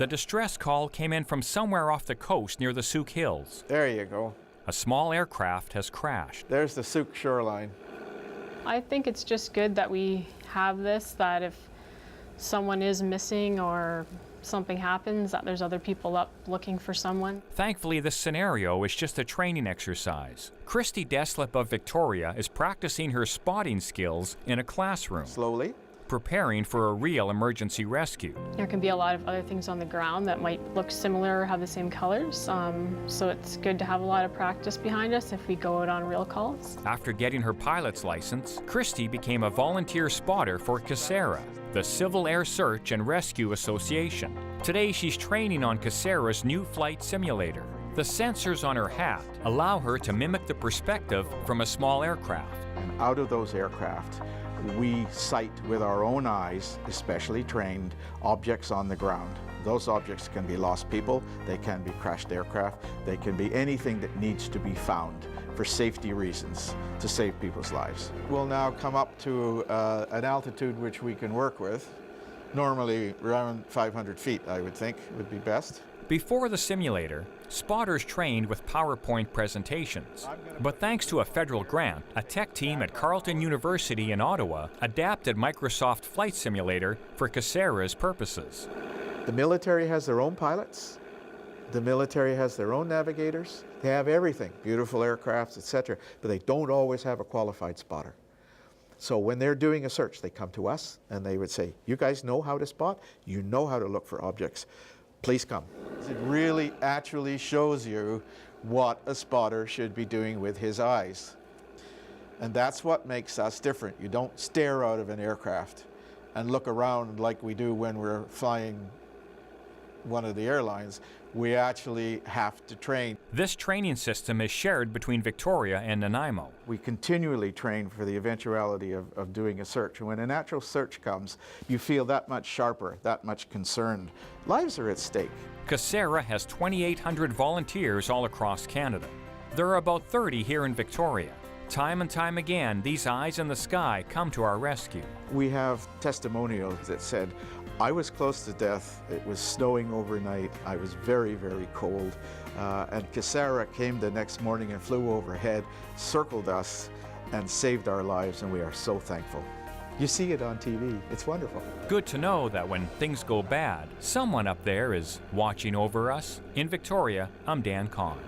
The distress call came in from somewhere off the coast near the Souk Hills. There you go. A small aircraft has crashed. There's the Souk shoreline. I think it's just good that we have this, that if someone is missing or something happens, that there's other people up looking for someone. Thankfully, this scenario is just a training exercise. Christy Deslip of Victoria is practicing her spotting skills in a classroom. Slowly. Preparing for a real emergency rescue. There can be a lot of other things on the ground that might look similar or have the same colors, so it's good to have a lot of practice behind us if we go out on real calls. After getting her pilot's license, Christy became a volunteer spotter for CASARA, the Civil Air Search and Rescue Association. Today she's training on CASARA's new flight simulator. The sensors on her hat allow her to mimic the perspective from a small aircraft. And out of those aircraft, we sight with our own eyes, especially trained, objects on the ground. Those objects can be lost people, they can be crashed aircraft, they can be anything that needs to be found for safety reasons to save people's lives. We'll now come up to an altitude which we can work with. Normally around 500 feet, I would think, would be best. Before the simulator, spotters trained with PowerPoint presentations. But thanks to a federal grant, a tech team at Carleton University in Ottawa adapted Microsoft Flight Simulator for CASARA's purposes. The military has their own pilots. The military has their own navigators. They have everything, beautiful aircrafts, etc., but they don't always have a qualified spotter. So when they're doing a search, they come to us and they would say, you guys know how to spot, you know how to look for objects. Please come. It really actually shows you what a spotter should be doing with his eyes. And that's what makes us different. You don't stare out of an aircraft and look around like we do when we're flying one of the airlines. We actually have to train. This training system is shared between Victoria and Nanaimo. We continually train for the eventuality of doing a search. And when a natural search comes, you feel that much sharper, that much concerned. Lives are at stake. CASARA has 2,800 volunteers all across Canada. There are about 30 here in Victoria. Time and time again, these eyes in the sky come to our rescue. We have testimonials that said, I was close to death, it was snowing overnight, I was very, very cold, and CASARA came the next morning and flew overhead, circled us, and saved our lives, and we are so thankful. You see it on TV, it's wonderful. Good to know that when things go bad, someone up there is watching over us. In Victoria, I'm Dan Kahan.